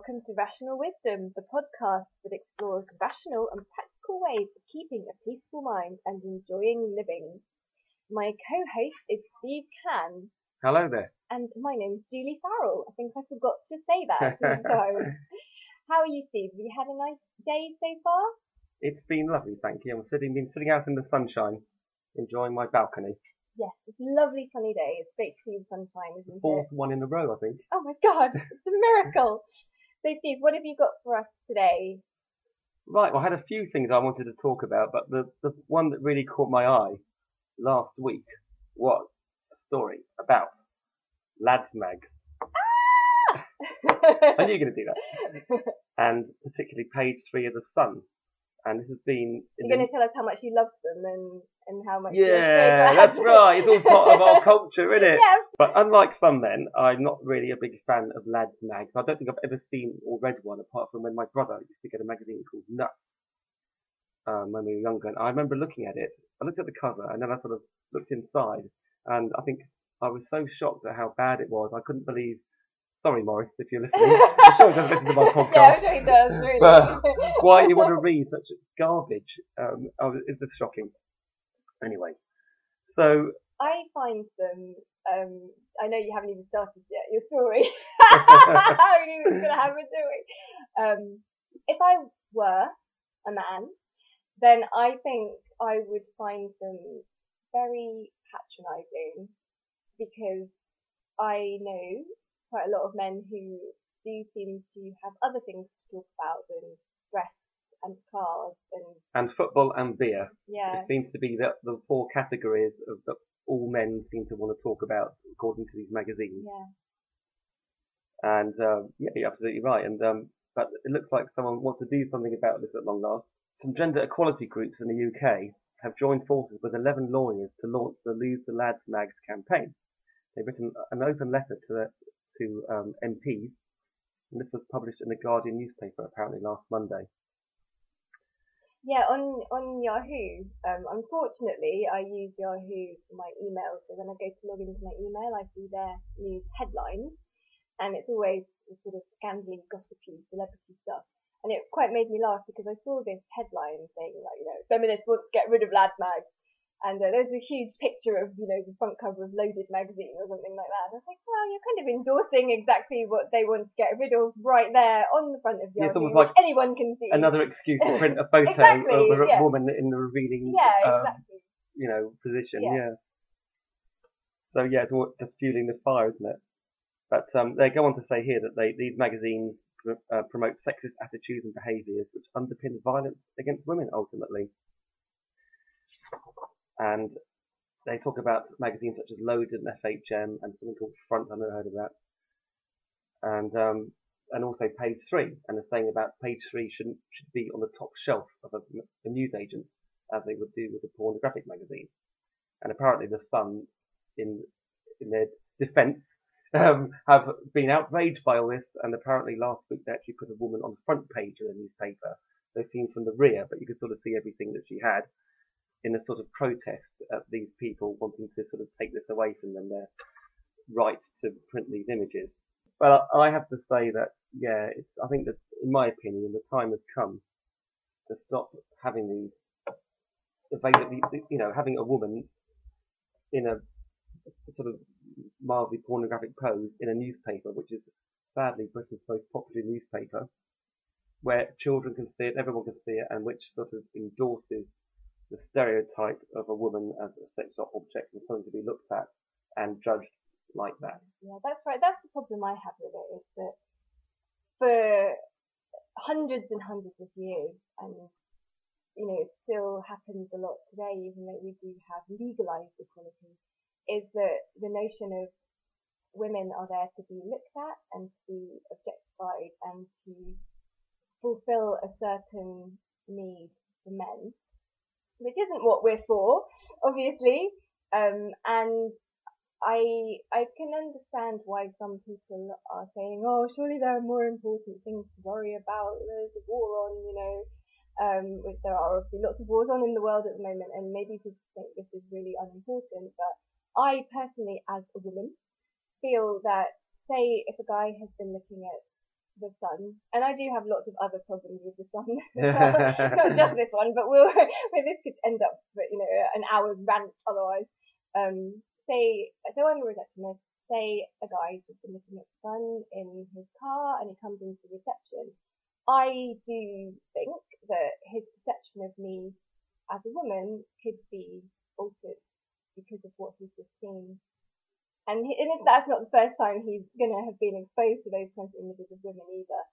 welcome to Rational Wisdom, the podcast that explores rational and practical ways of keeping a peaceful mind and enjoying living. My co-host is Steve Can. Hello there. And my name's Julie Farrell. I think I forgot to say that sometimes. How are you, Steve? Have you had a nice day so far? It's been lovely, thank you. I've been sitting out in the sunshine, enjoying my balcony. Yes, it's a lovely sunny day. It's great to see the sunshine, isn't it? Fourth one in a row, I think. Oh my God, it's a miracle. So, Steve, what have you got for us today? Right, well, I had a few things I wanted to talk about, but the one that really caught my eye last week was a story about Lads Mag. Ah! I knew you were going to do that. And particularly page 3 of The Sun. And this has been... You're going to tell us how much you love them and how much Yeah, that's right. It's all part of our culture, isn't it? Yeah. But unlike some men, I'm not really a big fan of Lads Mags. I don't think I've ever seen or read one apart from when my brother used to get a magazine called Nuts when we were younger. And I remember looking at it. I looked at the cover and then I sort of looked inside. And I think I was so shocked at how bad it was. I couldn't believe... Sorry, Morris, if you're listening. I'm sure he doesn't listen to my podcast. Yeah, I'm sure he does, really. But why you want to read such garbage? It's just shocking. Anyway, so... I find them... I know you haven't even started yet, your story. I knew it was going to happen, didn't we? If I were a man, then I think I would find them very patronising because I know quite a lot of men who do seem to have other things to talk about than dress and cars and football and beer. Yeah. It seems to be that the 4 categories of that all men seem to want to talk about according to these magazines. Yeah. And yeah, you're absolutely right. And but it looks like someone wants to do something about this at long last. Some gender equality groups in the UK have joined forces with 11 lawyers to launch the Lose the Lads Mags campaign. They've written an open letter to MPs, and this was published in the Guardian newspaper apparently last Monday. Yeah, on Yahoo. Unfortunately, I use Yahoo for my email, so when I go to log into my email, I see their news headlines, and it's always sort of scandally, gossipy, celebrity stuff. And it quite made me laugh because I saw this headline saying, like, feminists want to get rid of Lads Mag. And there's a huge picture of, the front cover of Loaded magazine or something like that. And I was like, well, you're kind of endorsing exactly what they want to get rid of right there on the front of Yahoo, it's almost which like anyone can see. Another excuse to print a photo Exactly, of a yeah. woman in the revealing, exactly. position. Yeah. Yeah. So yeah, it's all just fueling the fire, isn't it? But they go on to say here that these magazines promote sexist attitudes and behaviours which underpin violence against women ultimately. And they talk about magazines such as Loaded and FHM and something called Front. I've never heard of that. And also Page 3. And they're saying about Page 3 should be on the top shelf of a newsagent, as they would do with a pornographic magazine. And apparently the Sun, in their defence, have been outraged by all this. And apparently last week they actually put a woman on the front page of the newspaper. They're seen from the rear, but you could sort of see everything that she had, in a sort of protest at these people wanting to sort of take this away from them, their right to print these images. But I have to say that, yeah, I think that, in my opinion, the time has come to stop having these, having a woman in a sort of mildly pornographic pose in a newspaper, which is sadly Britain's most popular newspaper, where children can see it, everyone can see it, and which sort of endorses the stereotype of a woman as a sexual object and something to be looked at and judged like that. Yeah, that's right. That's the problem I have with it, is that for hundreds and hundreds of years, and it still happens a lot today, even though we do have legalised equality, is that the notion of women are there to be looked at and to be objectified and to fulfil a certain need for men, which isn't what we're for, obviously. And I can understand why some people are saying, oh, surely there are more important things to worry about. There's a war on, which there are obviously lots of wars on in the world at the moment, and maybe people think this is really unimportant. But I personally, as a woman, feel that, say, if a guy has been looking at the Sun, and I do have lots of other problems with the Sun as well. Not just this one, but this could end up, an hour's rant otherwise. Say, so I'm a receptionist. Say a guy's just been looking at the Sun in his car, and he comes into reception. I do think that his perception of me as a woman could be altered because of what he's just seen. And that's not the first time he's going to have been exposed to those kinds of images of women either.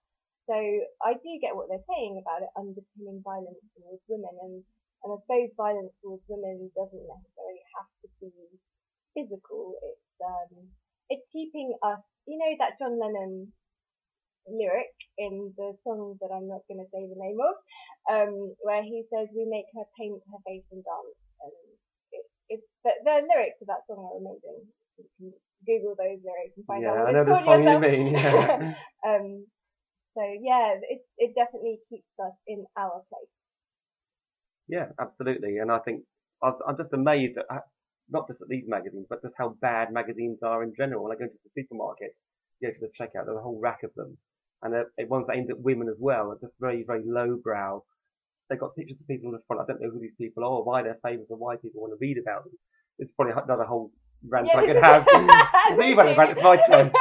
So I do get what they're saying about it underpinning violence towards women. And I suppose violence towards women doesn't necessarily have to be physical. It's keeping us, that John Lennon lyric in the song that I'm not going to say the name of, where he says, "We make her paint her face and dance." And the lyrics of that song are amazing. You can Google those lyrics and find out what it's called yourself. I know the song you mean. Yeah. So yeah, it definitely keeps us in our place. Yeah, absolutely. And I think I'm just amazed at not just at these magazines, but just how bad magazines are in general. When I go to the supermarket, go to the checkout, there's a whole rack of them, and they're ones aimed at women as well. They're just very, very lowbrow. They've got pictures of people in the front. I don't know who these people are, or why they're famous, or why people want to read about them. It's probably another whole rant I could have. So you've had a rant, it's my turn.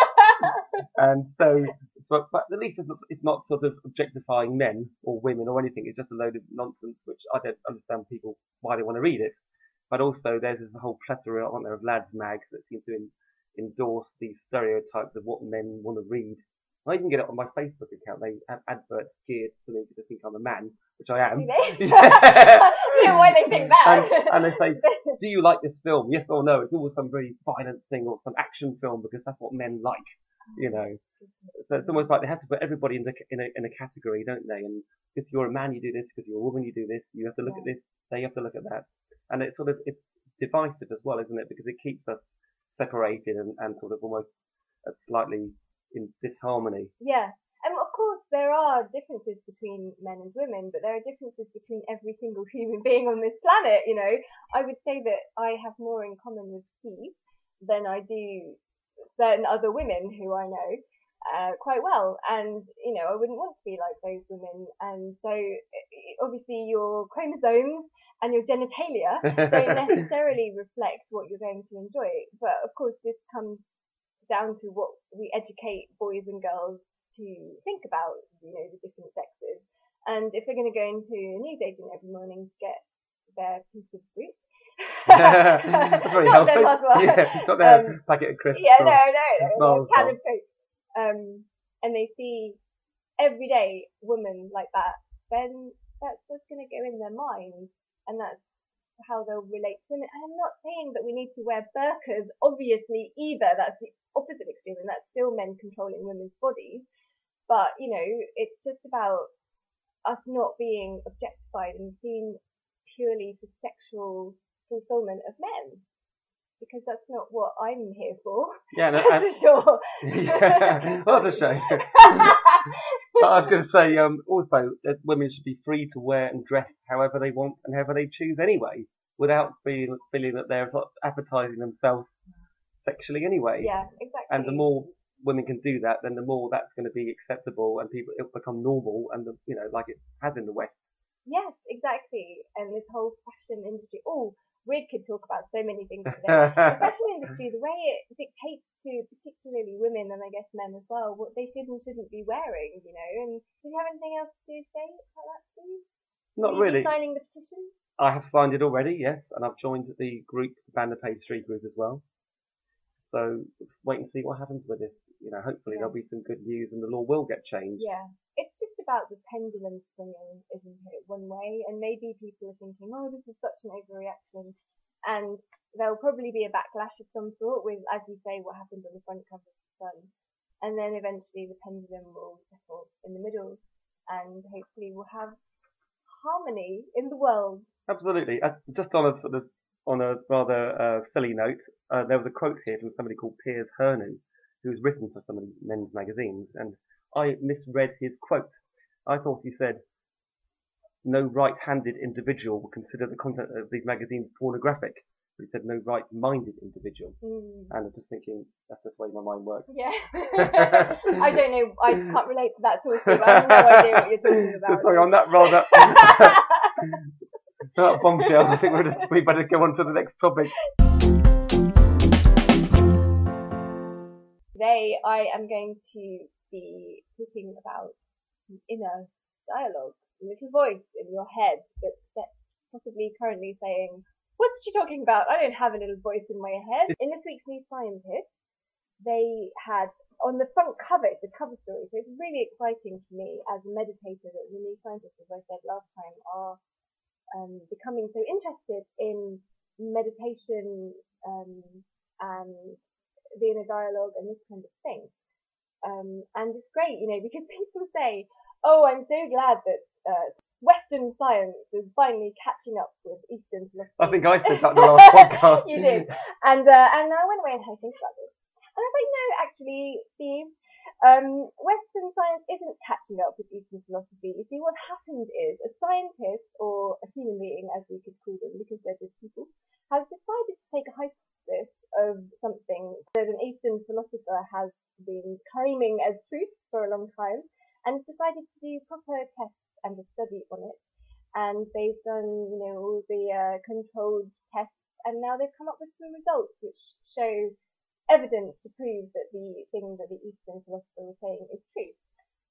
And so, but at least it's not sort of objectifying men or women or anything. It's just a load of nonsense, which I don't understand people why they want to read it. But also, there's this whole plethora, aren't there, of lads mags that seem to endorse these stereotypes of what men want to read. I even get it on my Facebook account. They have adverts geared to me because they think I'm a man, which I am. Yeah, why they think that? And they say, "Do you like this film? Yes or no?" It's always some very violent thing or some action film because that's what men like, So it's almost like they have to put everybody in a category, don't they? And if you're a man, you do this. If you're a woman, you do this. You have to look at this. They have to look at that. And it's divisive as well, isn't it? Because it keeps us separated and sort of almost slightly in disharmony. Yeah. And of course, there are differences between men and women, but there are differences between every single human being on this planet. I would say that I have more in common with Steve than I do certain other women who I know quite well. And, I wouldn't want to be like those women. And so, obviously, your chromosomes and your genitalia don't necessarily reflect what you're going to enjoy. But, of course, this comes down to what we educate boys and girls to think about, the different sexes. And if they're going to go into a newsagent every morning to get their piece of fruit, that's very healthy. Yeah, it's got their packet of crisps. Yeah, no, can of Coke. And they see everyday women like that, then that's what's going to go in their minds, and that's how they'll relate to women. And I'm not saying that we need to wear burqas, obviously, either. That's the opposite extreme, and that's still men controlling women's bodies. But, it's just about us not being objectified and seen purely for sexual fulfillment of men. Because that's not what I'm here for. Yeah, no, that's for sure. Yeah, well, that's a shame. But I was going to say, also, that women should be free to wear and dress however they want and however they choose anyway, without feeling that they're advertising themselves sexually anyway. Yeah, exactly. And the more women can do that, then the more that's going to be acceptable and it'll become normal and, like it has in the West. Yes, exactly. And this whole fashion industry. Oh, we could talk about so many things today. The fashion industry, the way it dictates to particularly women and I guess men as well, what they should and shouldn't be wearing, And do you have anything else to say about that, Steve? Not really. Signing the petition? I have signed it already, yes, and I've joined the group, the Ban the Page 3 group as well. So let's wait and see what happens with this. Hopefully there'll be some good news and the law will get changed. Yeah. It's just about the pendulum swinging, isn't it, one way? And maybe people are thinking, oh, this is such an overreaction. And there'll probably be a backlash of some sort with, as you say, what happened on the front cover of the Sun. And then eventually the pendulum will settle in the middle. And hopefully we'll have harmony in the world. Absolutely. Just on a rather silly note, there was a quote here from somebody called Piers Hernon, who's written for some of the men's magazines, and I misread his quote. I thought he said, "No right-handed individual will consider the content of these magazines pornographic," but he said no right-minded individual. Mm. And I'm just thinking, that's just the way my mind works. Yeah. I don't know. I can't relate to that at all, Steve. I have no idea what you're talking about. Sorry, on that rather that bombshell, I think we better go on to the next topic. Today I am going to be talking about the inner dialogue, the little voice in your head that's possibly currently saying, "What's she talking about? I don't have a little voice in my head." In this week's New Scientist, they had on the front cover, it's a cover story, so it's really exciting for me as a meditator that the New Scientists, as I said last time, are becoming so interested in meditation and the inner dialogue and this kind of thing. And it's great, because people say, "Oh, I'm so glad that Western science is finally catching up with Eastern philosophy." I think I said that in the last podcast. You did. And I went away and had a think about this. And I was like, no, actually, Steve, Western science isn't catching up with Eastern philosophy. You see, what happened is a scientist, or a human being, as we could call them, because they're just people, has decided to take a hypothesis of something that an Eastern philosopher has been claiming as truth for a long time, and decided to do proper tests and a study on it. And they've done, all the controlled tests, and now they've come up with some results which show evidence to prove that the thing that the Eastern philosopher was saying is true.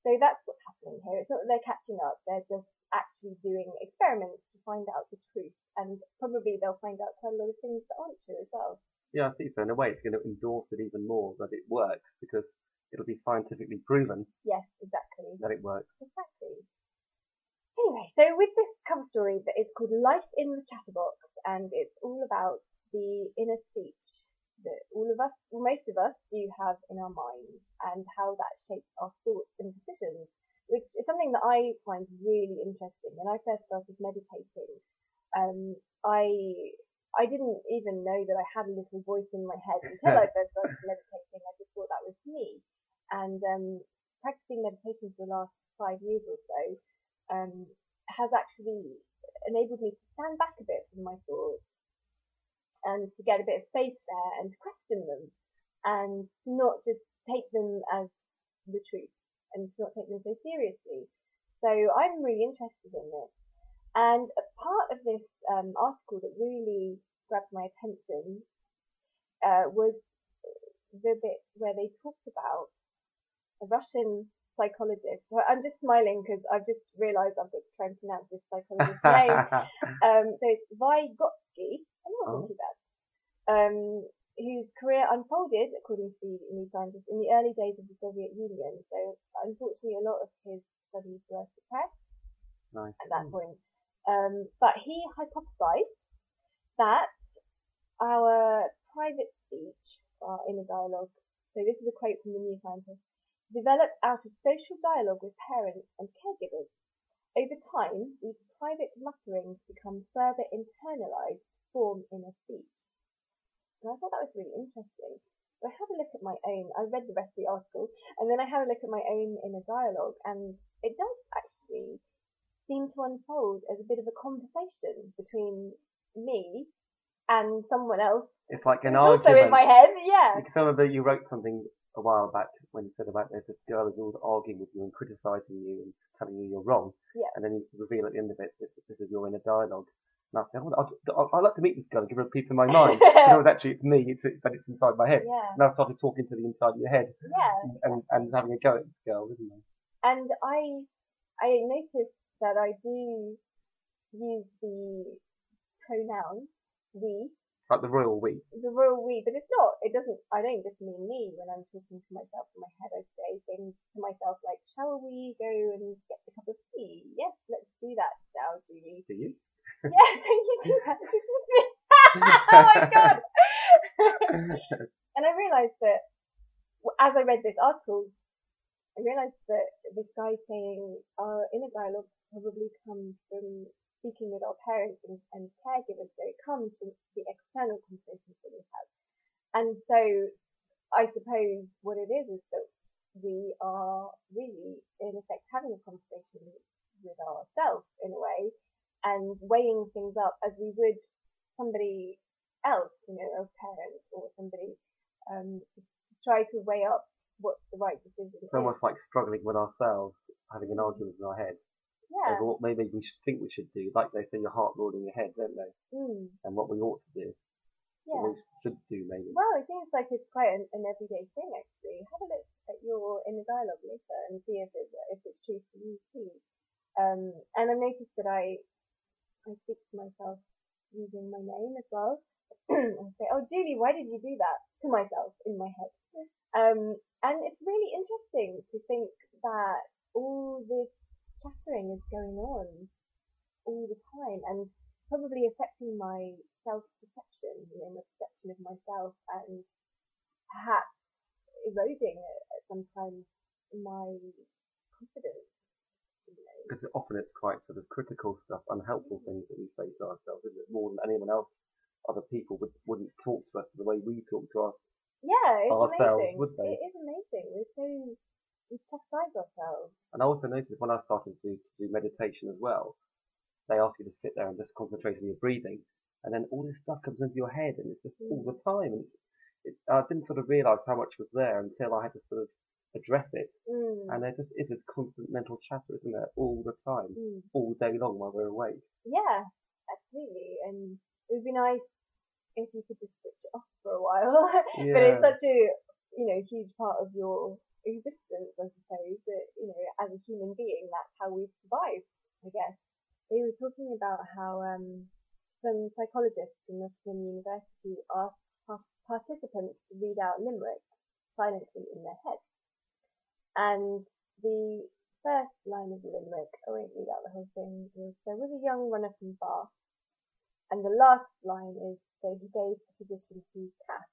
So that's what's happening here. It's not that they're catching up, they're just actually doing experiments to find out the truth, and probably they'll find out quite a lot of things that aren't true as well. Yeah, I think so. In a way, it's going to endorse it even more that it works, because it'll be scientifically proven. Yes, exactly. That it works. Exactly. Anyway, so with this cover story that is called Life in the Chatterbox, and it's all about the inner speech that all of us, or most of us, do have in our minds, and how that shapes our thoughts and decisions, which is something that I find really interesting. When I first started meditating, I didn't even know that I had a little voice in my head until I first started meditating. I just thought that was me. And practicing meditation for the last 5 years or so has actually enabled me to stand back a bit from my thoughts and to get a bit of space there and to question them and to not just take them as the truth and to not take them so seriously. So I'm really interested in this. And a part of this article that really grabbed my attention was the bit where they talked about a Russian psychologist. So I'm just smiling because I've just realised I've got to try and pronounce this psychologist's name. So it's Vygotsky, and that wasn't too bad, whose career unfolded, according to the New Scientist, in the early days of the Soviet Union. So unfortunately, a lot of his studies were suppressed at that point. But he hypothesized that our private speech, our inner dialogue, so this is a quote from the New Scientist, developed out of social dialogue with parents and caregivers. Over time, these private mutterings become further internalized to form inner speech. And I thought that was really interesting. So I had a look at my own, I read the rest of the article, and then I had a look at my own inner dialogue, and it does actually seem to unfold as a bit of a conversation between me and someone else. It's like an argument. argument. Also in my head, yeah. You can remember you wrote something a while back when you said about there's this girl who's always arguing with you and criticising you and telling you you're wrong. Yeah. And then you reveal at the end of it this is your inner dialogue. And I said, I'd like to meet this girl and give her a piece of my mind. But actually it's me, but it's inside my head. Yeah. And I started talking to the inside of your head. Yeah. And having a go at this girl, isn't I? And I noticed that I do use the pronoun we. Like the royal we. The royal we, but it's not. I don't just mean me when I'm talking to myself in my head. I say things to myself like, "Shall we go and get a cup of tea? Yes, let's do that now, Julie." Do you? Yeah, don't you do that? Oh my god! And I realised that as I read this article, I realised that this guy saying our inner dialogue probably comes from speaking with our parents and caregivers, so it comes from the external conversations that we have. And so I suppose what it is that we are really, in effect, having a conversation with ourselves in a way, and weighing things up as we would somebody else, a parent or somebody, to try to weigh up what the right decision It's is. almost like struggling with ourselves, having an argument in our head Yeah. over what maybe we think we should do. Like they say, your heart ruling your head, don't they? And what we ought to do, what we should do, maybe. Well, it seems like it's quite an everyday thing, actually. Have a look at your inner dialogue later and see if it's true for you too. And I noticed that I speak to myself using my name as well. I say, "Oh, Julie, why did you do that?" to myself in my head. And it's really interesting to think that all this chattering is going on all the time and probably affecting my self-perception, my perception of myself, and perhaps eroding sometimes my confidence. Because often it's quite sort of critical stuff, unhelpful things that we say to ourselves, isn't it? More than anyone else, other people wouldn't talk to us the way we talk to ourselves, amazing. would they? It is amazing. We chastise ourselves. And I also noticed when I started to do meditation as well, they ask you to sit there and just concentrate on your breathing, and then all this stuff comes into your head, and it's just all the time. And I didn't sort of realise how much was there until I had to sort of address it. And there just is a constant mental chatter, isn't there, all the time, all day long while we're awake. Yeah, absolutely. And it would be nice if you could just switch it off for a while. But it's such a huge part of your existence, I suppose, that as a human being, that's how we survive, I guess. They were talking about how some psychologists in Nottingham University asked participants to read out limericks silently in their head. And the first line of the limerick, I won't read out the whole thing, is, "There was a young runner from Bath." And the last line is, "So he gave the position to Cass,"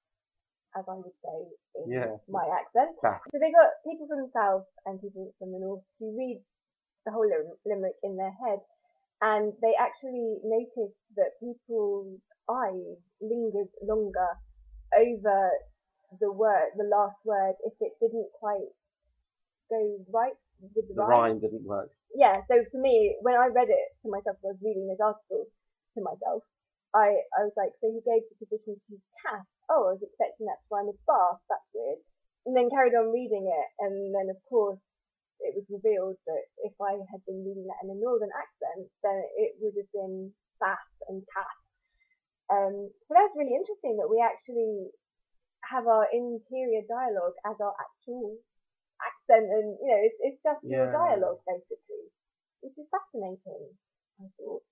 as I would say in my accent. So they got people from the south and people from the north to read the whole limerick in their head. And they actually noticed that people's eyes lingered longer over the last word, if it didn't quite go right with the rhyme didn't work. Yeah, so for me, when I read it to myself, I was reading this article to myself, I was like, so he gave the position to Cass. Oh, I was expecting that to rhyme with Bath, that's weird. And then carried on reading it, and then of course it was revealed that if I had been reading that in a northern accent, then it would have been Bath and Cass. So that's really interesting that we actually have our interior dialogue as our actual accent, and it's just your dialogue basically, which is fascinating, I thought.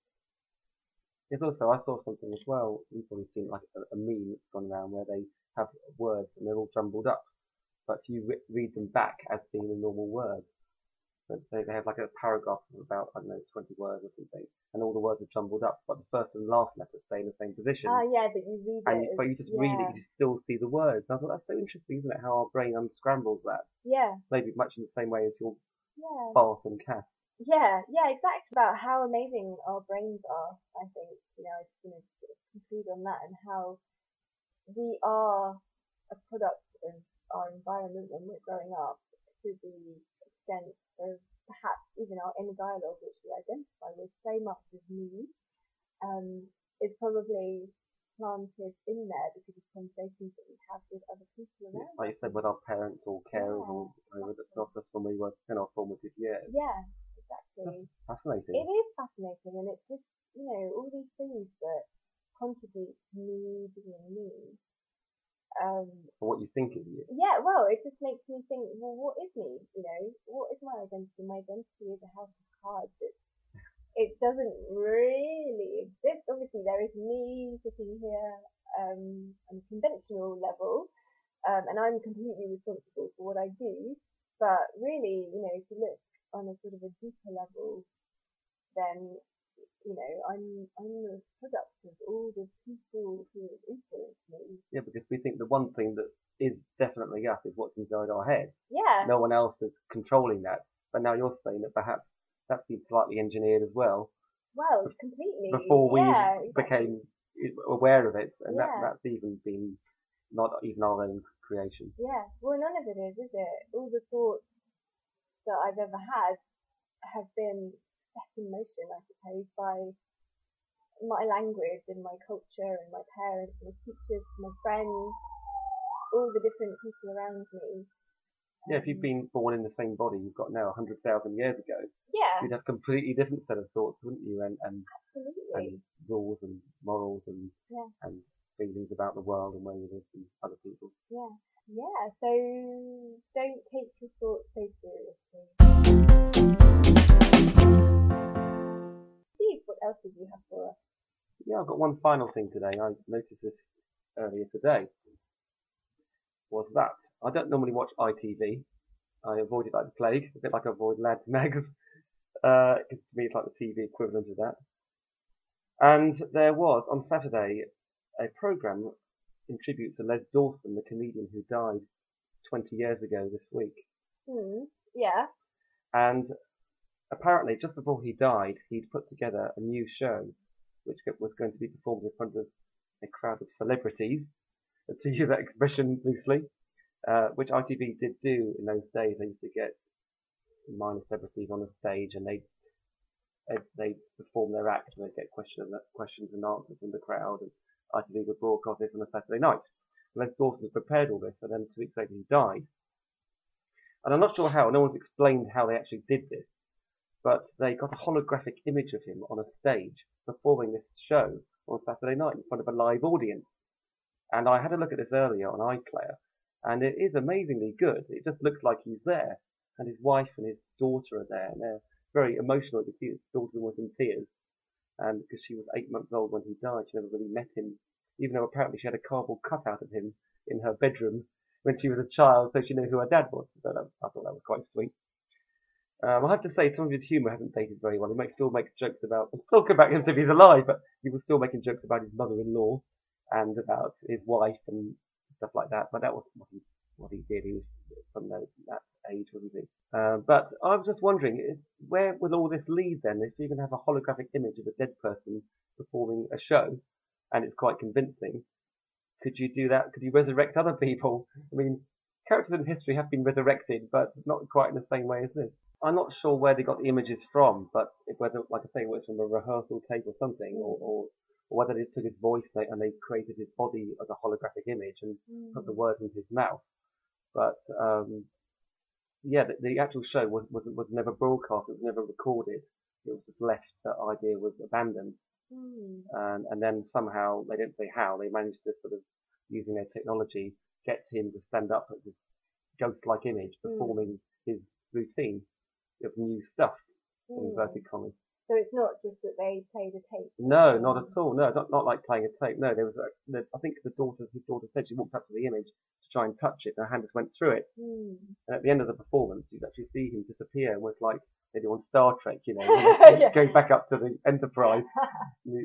It's also, I saw something as well, you've probably seen like a meme that's gone around where they have words and they're all jumbled up, but you read them back as being a normal word. But they have like a paragraph of about, 20 words or something, and all the words are jumbled up, but the first and last letters stay in the same position. Yeah, but you read it. But you just read it, you still see the words. And I thought that's so interesting, isn't it? How our brain unscrambles that. Yeah. Maybe much in the same way as your Bath and Cass. Yeah, exactly. About how amazing our brains are, I think. I just want to sort of conclude on that, and how we are a product of our environment when we're growing up, to the extent of perhaps even our inner dialogue, which we identify with so much as me, is probably planted in there because of conversations that we have with other people around. Like you said, with our parents or carers or whoever that taught us when we were in our formative years. Yeah, exactly. That's fascinating. It is fascinating, and it's just, all these things that contribute to me being me. For what you think of you. Yeah, well, it just makes me think, well, what is me? What is my identity? My identity is a house of cards. It doesn't really exist. Obviously, there is me sitting here on a conventional level, and I'm completely responsible for what I do. But really, if you look on a sort of a deeper level, then I'm a product of all the people who have influenced me. Yeah, because we think the one thing that is definitely us is what's inside our head. Yeah. No one else is controlling that. But now you're saying that perhaps that's been slightly engineered as well. Well, completely. Before we became aware of it, and that's even been not even our own creation. Yeah. Well, none of it is it? All the thoughts that I've ever had have been set in motion, I suppose, by my language and my culture and my parents, my teachers, my friends, all the different people around me. Yeah, if you've been born in the same body you've got now 100,000 years ago, Yeah, you'd have a completely different set of thoughts, wouldn't you? And absolutely. rules and morals Yeah, and feelings about the world and where you live and other people. yeah, yeah. So don't take your thoughts so seriously. Steve, what else did you have for us? Yeah, I've got one final thing today. I noticed this earlier today. Was that I don't normally watch ITV. I avoid it like the plague, a bit like I avoid Lads Mags. 'Cause to me it's like the TV equivalent of that. And there was on Saturday a programme in tribute to Les Dawson, the comedian who died 20 years ago this week. Yeah. And apparently, just before he died, he'd put together a new show which was going to be performed in front of a crowd of celebrities, to use that expression loosely, which ITV did do in those days. They used to get minor celebrities on the stage and they'd perform their act and they'd get questions and answers from the crowd, and ITV would broadcast this on a Saturday night. And Les Dawson had prepared all this, and then 2 weeks later he died. And I'm not sure how, no one's explained how they actually did this, but they got a holographic image of him on a stage performing this show on Saturday night in front of a live audience. And I had a look at this earlier on iPlayer, and it is amazingly good. It just looks like he's there, and his wife and his daughter are there, and they're very emotional. You see his daughter was in tears, and because she was 8 months old when he died, she never really met him, even though apparently she had a cardboard cutout of him in her bedroom when she was a child, so she knew who her dad was. So I thought that was quite sweet. I have to say, some of his humour hasn't dated very well. He still makes jokes about, we'll talk about him if he's alive, but he was still making jokes about his mother-in-law and about his wife and stuff like that. But that was what he did. He was from that age, wasn't he? But I was just wondering, where will all this lead then? If you can have a holographic image of a dead person performing a show, and it's quite convincing, could you do that? Could you resurrect other people? I mean, characters in history have been resurrected, but not quite in the same way as this. I'm not sure where they got the images from, but whether, like I say, it was from a rehearsal tape or something, or whether they took his voice and they created his body as a holographic image and put the words into his mouth. But yeah, the actual show was never broadcast. It was never recorded. It was just left. That idea was abandoned, and then somehow they didn't say how they managed to sort of using their technology get him to stand up at this ghost-like image performing his routine of new stuff, in inverted commas. So it's not just that they played a tape? No, not at all. No, not like playing a tape. No, there was I think his daughter said she walked up to the image to try and touch it, and her hand just went through it. And at the end of the performance, you'd actually see him disappear, almost like they do on Star Trek, going back up to the Enterprise.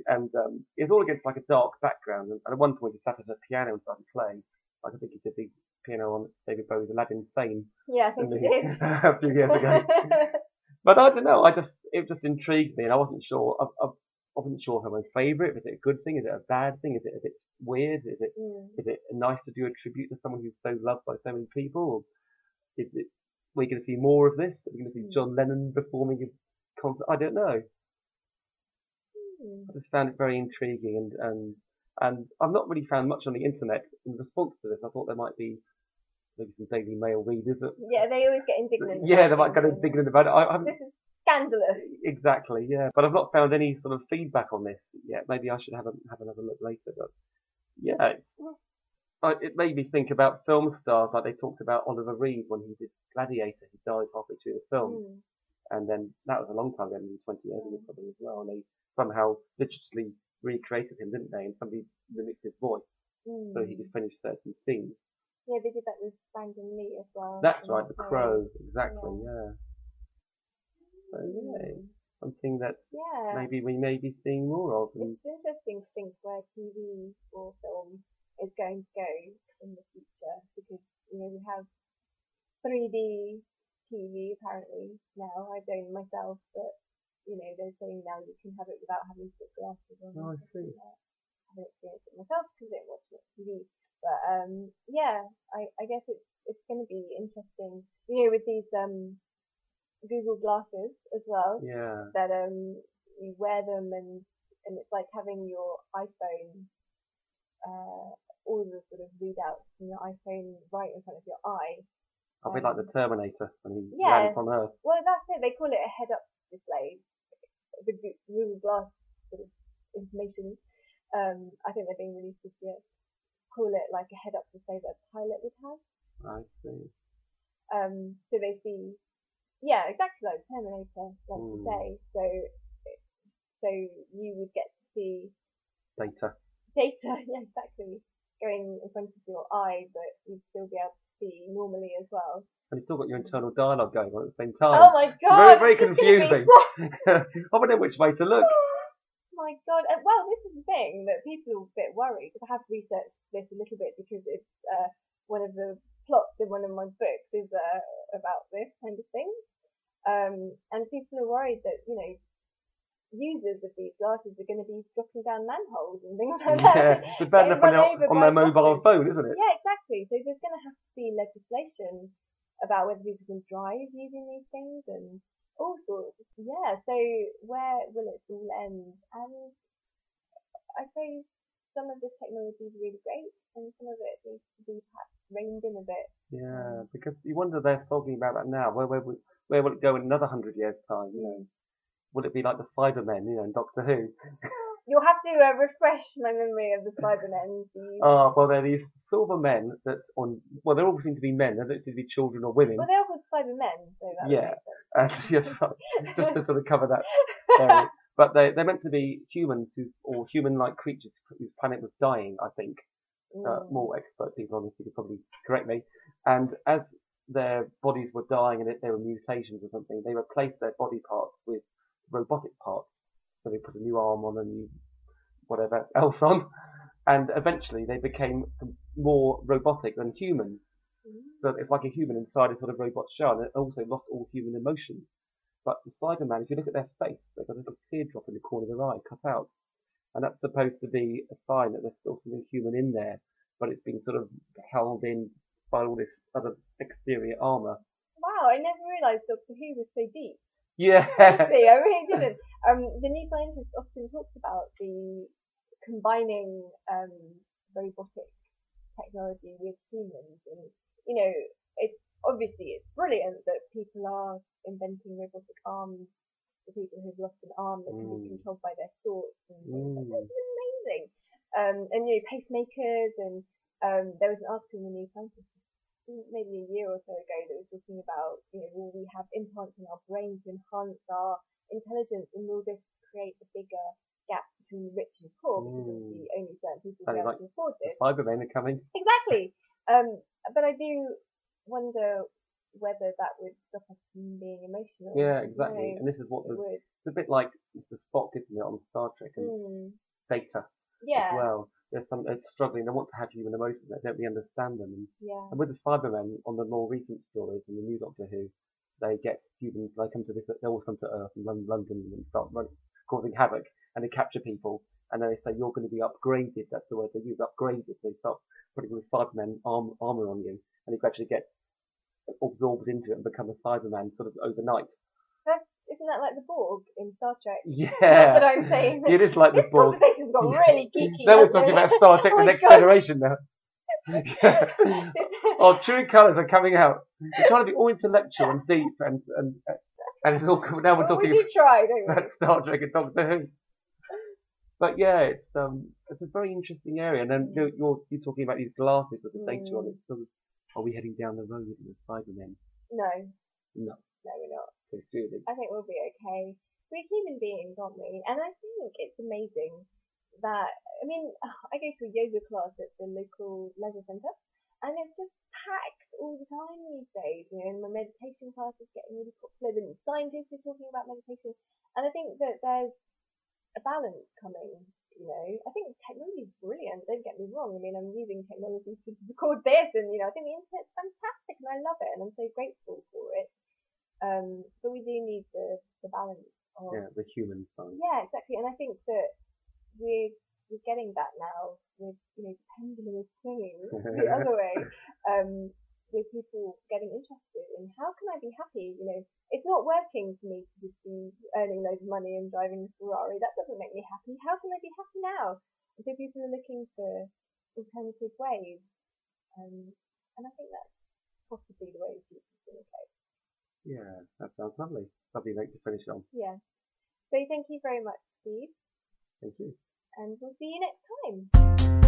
And it's all against like a dark background. And at one point, he sat at a piano and started playing. Like I think he did the piano on David Bowie's Aladdin Sane. Yeah, I think he did. A few years ago. But I don't know. It just intrigued me, and I wasn't sure. I wasn't sure of my favourite. Is it a good thing? Is it a bad thing? Is it a bit weird? Is it nice to do a tribute to someone who's so loved by so many people? Or is it? We're going to see more of this. We're going to see John Lennon performing his concert. I don't know. I just found it very intriguing, and I've not really found much on the internet in response to this. I thought there might be maybe some Daily Mail readers. Yeah, they always get indignant. Yeah, they might get indignant about it. This is scandalous. Exactly, yeah. But I've not found any sort of feedback on this yet. Maybe I should have another look later. But yeah, it made me think about film stars. Like they talked about Oliver Reed when he did Gladiator. He died halfway through the film. And then that was a long time ago, maybe 20 years ago probably as well. And they somehow digitally recreated him, didn't they? And somebody mimicked his voice so he could finish certain scenes. Yeah, they did that with Brandon Lee as well. That's right, The Crow, exactly, yeah. So yeah, something that maybe we may be seeing more of. It's interesting to think where TV or film is going to go in the future, because we have 3D TV apparently now. I don't myself, but they're saying now you can have it without having to put glasses on. Oh, I see. I haven't experienced it myself because I don't watch much TV. But yeah, I guess it's going to be interesting. With these Google glasses as well. Yeah. That you wear them and and it's like having your iPhone, all the sort of readouts from your iPhone right in front of your eye. I'll be like the Terminator when he Yeah. lands on Earth. Well, that's it. They call it a head-up display. The Google Glass sort of information. I think they're being released this year. Call it like a head-up display that a pilot would have. I see. So they see, yeah, exactly like Terminator, like you say. So you would get to see Data. yeah, exactly, going in front of your eye, but you'd still be able to see normally as well. And you've still got your internal dialogue going on at the same time. Oh my god! Very, very confusing. I wonder which way to look. My god. Well, this is the thing that people are a bit worried. I have researched this a little bit because it's one of the plots in one of my books is about this kind of thing. And people are worried that, you know, users of these glasses are going to be dropping down manholes and things like that. Yeah, it's bad enough on their mobile phone, isn't it? Yeah, exactly. So there's going to have to be legislation about whether people can drive using these things and all sorts. Yeah, so where will it all end? And I suppose some of this technology is really great and some of it needs to be perhaps reined in a bit. Yeah, because you wonder they're talking about that now. Where will it go in another 100 years' time? You know, will it be like the Cybermen, you know, in Doctor Who? You'll have to refresh my memory of the Cybermen. Oh, well, they're these silver men that well, they all seem to be men. They don't seem to be children or women. Well, they're called Cybermen, so that yeah, makes sense. just to sort of cover that area. But they're meant to be humans or human-like creatures whose planet was dying, I think. More expert people on this could probably correct me. And as their bodies were dying and there were mutations or something, they replaced their body parts with robotic parts. So they put a new arm on, a new whatever else on, and eventually they became more robotic than humans. So it's like a human inside a sort of robot shell, and it also lost all human emotion. But the Cyberman, if you look at their face, they've got a little teardrop in the corner of their eye cut out. And that's supposed to be a sign that there's still something human in there, but it's been sort of held in by all this other exterior armour. Wow, I never realised Doctor Who was so deep. Yeah. Honestly, I really didn't. The New Scientist often talks about the combining robotic technology with humans, and you know, it's brilliant that people are inventing robotic arms for people who've lost an arm that can be controlled by their thoughts, and that's amazing. And you know, pacemakers, and there was an article in the New Scientist maybe a year or so ago that was talking about, you know, will we have implants in our brain to enhance our intelligence, and will this create a bigger gap between the rich and poor, because obviously only certain people will be able to afford this. The Cybermen are coming. Exactly. But I do wonder whether that would stop us from being emotional. Yeah, exactly. And this is what it's a bit like Mr. Spock, isn't it, on Star Trek and Data as well. They're struggling. They want to have human emotions. They don't really understand them. And with the Cybermen on the more recent stories in the new Doctor Who, they get humans. They come to this. They all come to Earth and London and start causing havoc. And they capture people. And then they say you're going to be upgraded. That's the word they use. Upgraded. They start putting the Cybermen armor on you, and you gradually get absorbed into it and become a Cyberman sort of overnight. Isn't that like the Borg in Star Trek? Yeah. That's what I'm saying. It is like the Borg. This conversation's got really geeky. Now we're talking about Star Trek The Next Generation now. Oh, true colours are coming out. We're trying to be all intellectual and deep and it's all coming. Now we're talking about Star Trek and Doctor Who. But yeah, it's a very interesting area. And then you're talking about these glasses with the data on it. So are we heading down the road with the Cybermen? No, we're not. I think we'll be okay. We're human beings, aren't we? And I think it's amazing that, I mean, I go to a yoga class at the local leisure centre, and it's just packed all the time these days. You know, and my meditation class is getting really popular. The scientists are talking about meditation, and I think that there's a balance coming. You know, I think technology is brilliant. Don't get me wrong. I mean, I'm using technology to record this, and you know, I think the internet's fantastic, and I love it, and I'm so grateful for it. But we do need the balance of the human side. Yeah, exactly. And I think that we're getting that now with, you know, the pendulum is swinging the other way. with people getting interested in how can I be happy? You know, it's not working for me to just be earning loads of money and driving a Ferrari. That doesn't make me happy. How can I be happy now? And so people are looking for alternative ways. And I think that's possibly the way the future's going to go. Yeah, that sounds lovely. Lovely note to finish on. Yeah. So thank you very much, Steve. Thank you. And we'll see you next time.